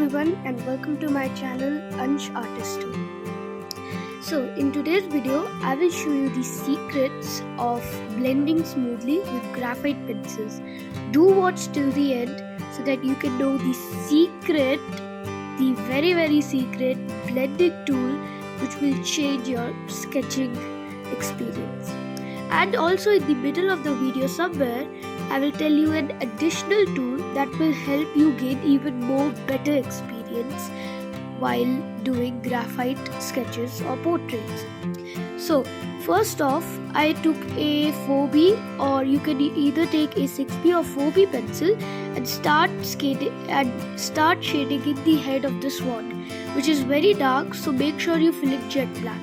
everyone and welcome to my channel Ansh Artist 2. So in today's video I will show you the secrets of blending smoothly with graphite pencils. Do watch till the end so that you can know the secret, the very secret blending tool which will change your sketching experience. And also in the middle of the video somewhere I will tell you an additional tool that will help you gain even more better experience while doing graphite sketches or portraits. So first off, I took a 4B, or you can either take a 6B or 4B pencil and start shading in the head of the swan, which is very dark, so make sure you fill it jet black.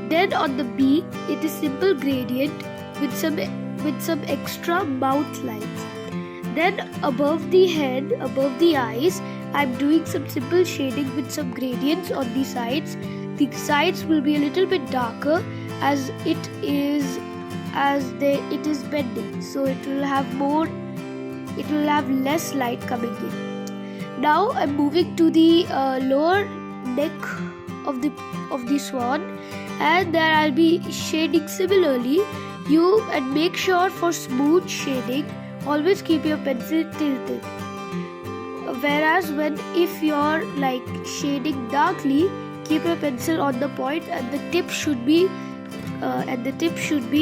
Then on the beak, it is simple gradient with some extra mouth lines. Then above the head, above the eyes, I'm doing some simple shading with some gradients on the sides. The sides will be a little bit darker as it is bending, so it will have less light coming in. Now I'm moving to the lower neck of the swan, and there I'll be shading similarly. And make sure for smooth shading, always keep your pencil tilted. Whereas if you're shading darkly, keep your pencil on the point, and the tip should be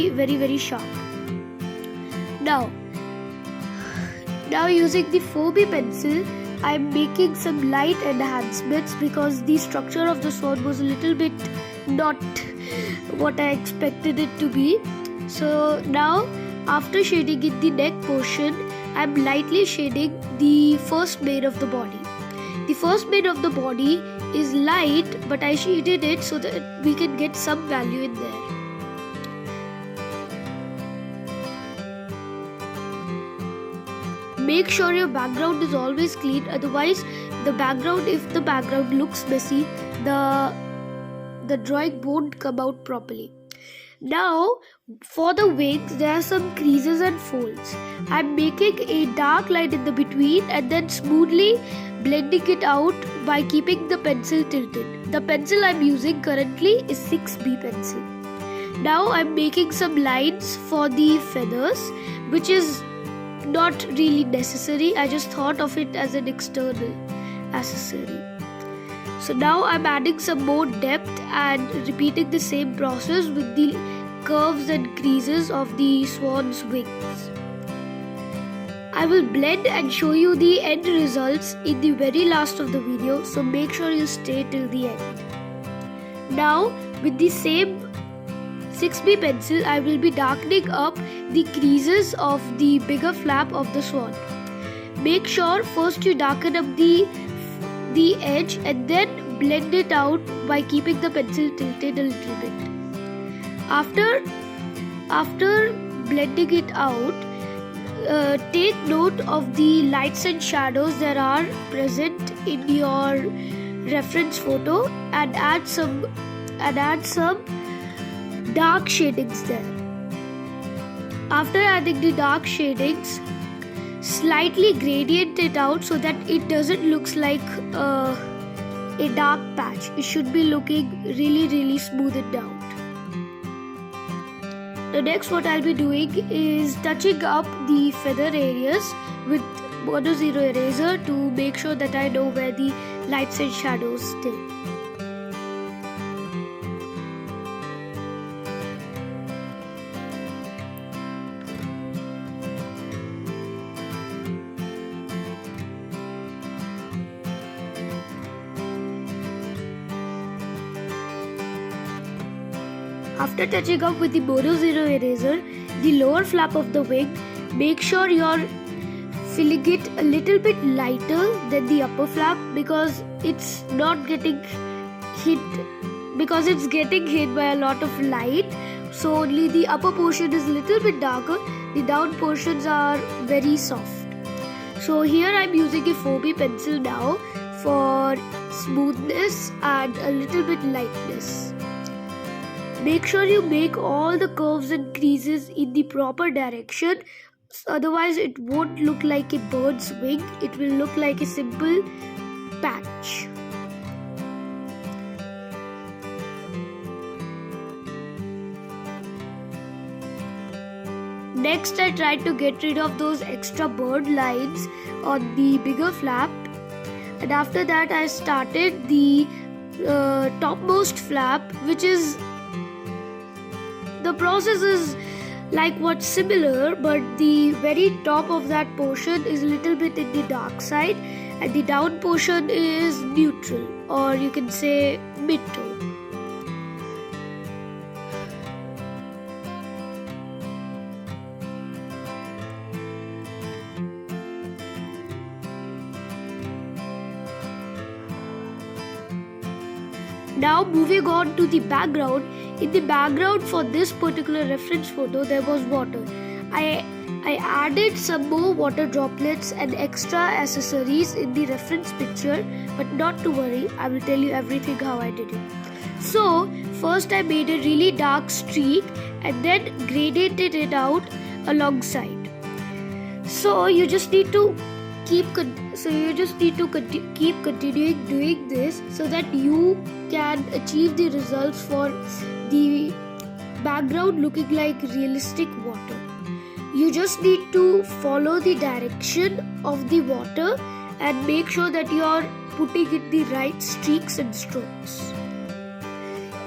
very sharp. Now using the 4B pencil, I'm making some light enhancements because the structure of the swan was a little bit not what I expected it to be. So now, after shading in the neck portion, I'm lightly shading the first mane of the body. The first mane of the body is light, but I shaded it so that we can get some value in there. Make sure your background is always clean, otherwise if the background looks messy, the drawing won't come out properly. Now for the wings, there are some creases and folds. I'm making a dark line in the between and then smoothly blending it out by keeping the pencil tilted. The pencil I'm using currently is 6B pencil. Now I'm making some lines for the feathers, which is not really necessary. I just thought of it as an external accessory. So now I'm adding some more depth and repeating the same process with the curves and creases of the swan's wings. I will blend and show you the end results in the very last of the video, so make sure you stay till the end. Now with the same 6B pencil, I will be darkening up the creases of the bigger flap of the swan. Make sure first you darken up the edge and then blend it out by keeping the pencil tilted a little bit. After blending it out, take note of the lights and shadows that are present in your reference photo and add some dark shadings there. After adding the dark shadings, slightly gradient it out so that it doesn't look like a dark patch. It should be looking really smoothed out. The next what I'll be doing is touching up the feather areas with Mono Zero eraser to make sure that I know where the lights and shadows stay. After touching up with the Mono Zero eraser, the lower flap of the wing, make sure you're filling it a little bit lighter than the upper flap because it's getting hit by a lot of light. So only the upper portion is a little bit darker, the down portions are very soft. So here I'm using a 4B pencil now for smoothness and a little bit lightness. Make sure you make all the curves and creases in the proper direction, otherwise it won't look like a bird's wing, it will look like a simple patch. Next, I tried to get rid of those extra bird lines on the bigger flap, and after that I started the topmost flap, which is, the process is like what's similar, but the very top of that portion is a little bit in the dark side and the down portion is neutral, or you can say mid-tone. Now moving on to the background. In the background for this particular reference photo there was water. I added some more water droplets and extra accessories in the reference picture, but not to worry, I will tell you everything how I did it. So first I made a really dark streak and then gradiated it out alongside. So you just need to keep continuing doing this so that you can achieve the results for the background looking like realistic water. You just need to follow the direction of the water and make sure that you are putting in the right streaks and strokes.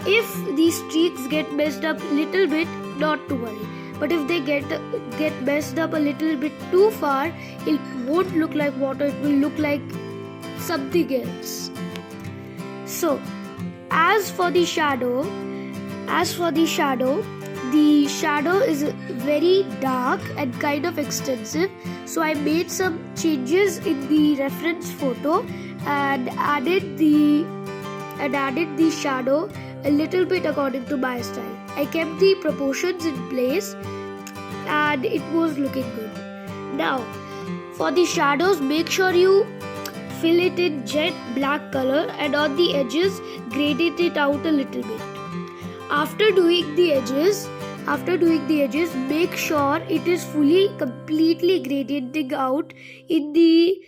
If these streaks get messed up a little bit, not to worry. But if they get messed up a little bit too far, it won't look like water, it will look like something else. So, as for the shadow is very dark and kind of extensive. So I made some changes in the reference photo and added the shadow a little bit according to my style. I kept the proportions in place and it was looking good. Now, for the shadows, make sure you fill it in jet black color and on the edges, gradate it out a little bit. After doing the edges, make sure it is completely gradiating out in the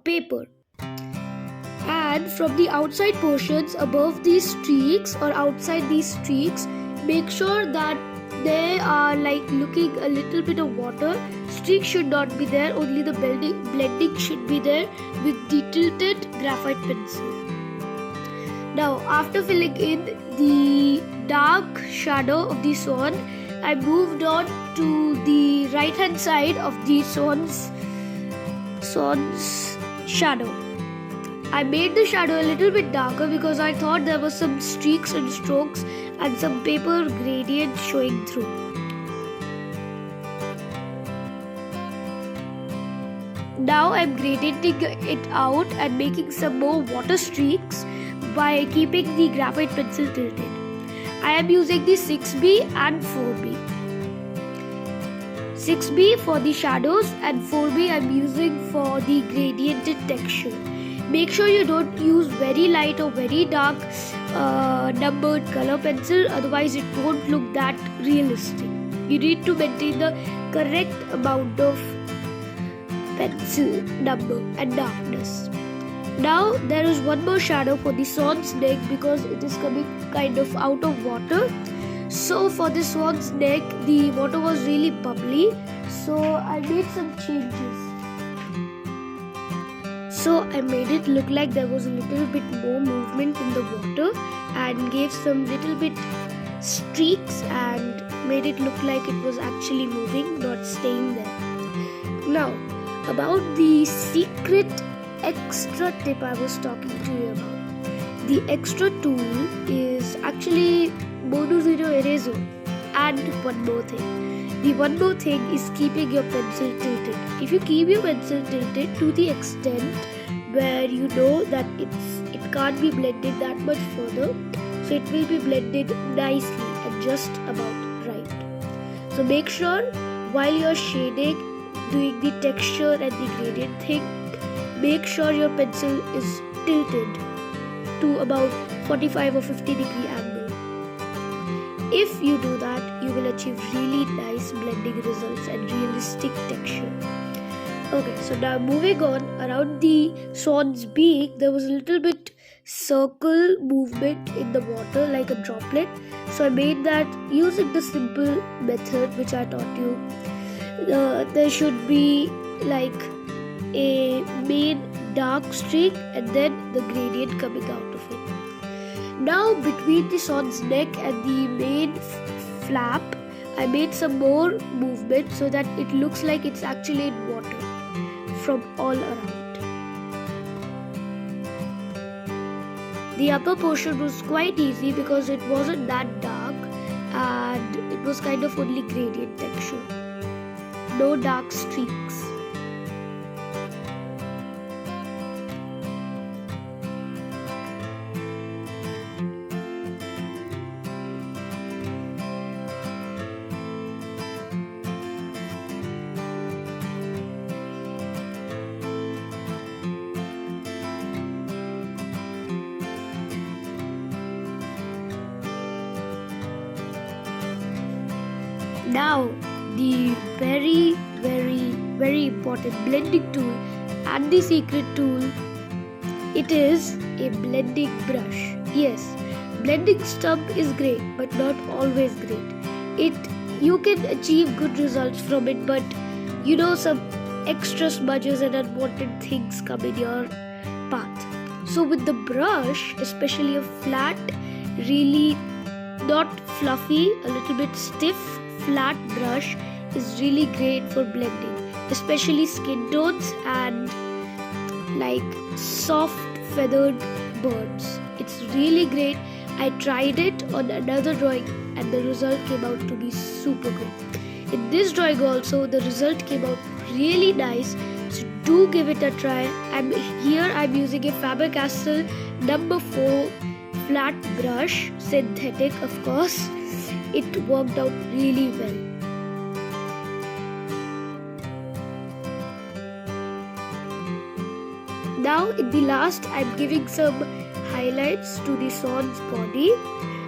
paper. And from the outside portions above these streaks or outside these streaks, make sure that they are like looking a little bit of water. Streaks should not be there, only the blending should be there with the tilted graphite pencil. Now after filling in the dark shadow of the swan, I moved on to the right hand side of the swan's shadow. I made the shadow a little bit darker because I thought there was some streaks and strokes and some paper gradient showing through. Now I'm gradiating it out and making some more water streaks by keeping the graphite pencil tilted. I am using the 6B and 4B. 6B for the shadows and 4B I'm using for the gradiented texture. Make sure you don't use very light or very dark numbered color pencil, otherwise it won't look that realistic. You need to maintain the correct amount of pencil number and darkness. Now there is one more shadow for the swan's neck because it is coming kind of out of water. So for the swan's neck, the water was really bubbly, so I made some changes. So I made it look like there was a little bit more movement in the water and gave some little bit streaks and made it look like it was actually moving, not staying there. Now, about the secret extra tip I was talking to you about. The extra tool is actually Mono Zero Eraser. And one more thing. The one more thing is keeping your pencil tilted. If you keep your pencil tilted to the extent where you know that it can't be blended that much further, so it will be blended nicely and just about right. So make sure while you're shading, doing the texture and the gradient thing, make sure your pencil is tilted to about 45 or 50 degree angle. If you do that, you will achieve really nice blending results and realistic texture. Okay, so now moving on, around the swan's beak, there was a little bit circle movement in the water like a droplet. So I made that using the simple method which I taught you. There should be like a main dark streak and then the gradient coming out of it. Now between the swan's neck and the main flap, I made some more movement so that it looks like it's actually in water from all around. The upper portion was quite easy because it wasn't that dark and it was kind of only gradient texture. No dark streaks. Now, the very important blending tool and the secret tool, it is a blending brush. Yes, blending stump is great, but not always great. You can achieve good results from it, but some extra smudges and unwanted things come in your path. So with the brush, especially a flat, really not fluffy, a little bit stiff, flat brush is really great for blending, especially skin tones and like soft feathered birds. It's really great. I tried it on another drawing and the result came out to be super good. In this drawing also the result came out really nice, so do give it a try. I'm using a Faber-Castell number 4 flat brush, synthetic of course. It worked out really well. Now in the last, I'm giving some highlights to the swan's body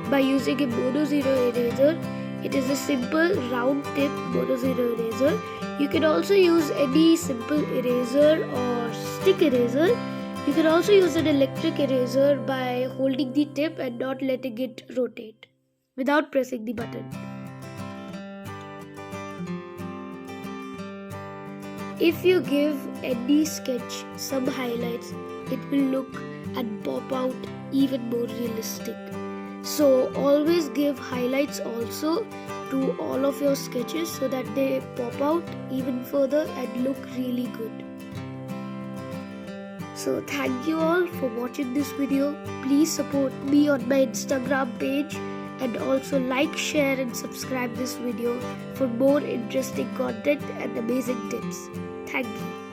by using a mono zero eraser. It is a simple round tip mono zero eraser. You can also use any simple eraser or stick eraser. You can also use an electric eraser by holding the tip and not letting it rotate without pressing the button. If you give any sketch some highlights, it will look and pop out even more realistic. So always give highlights also to all of your sketches so that they pop out even further and look really good. So thank you all for watching this video. Please support me on my Instagram page and also like, share and subscribe this video for more interesting content and amazing tips. Thank you.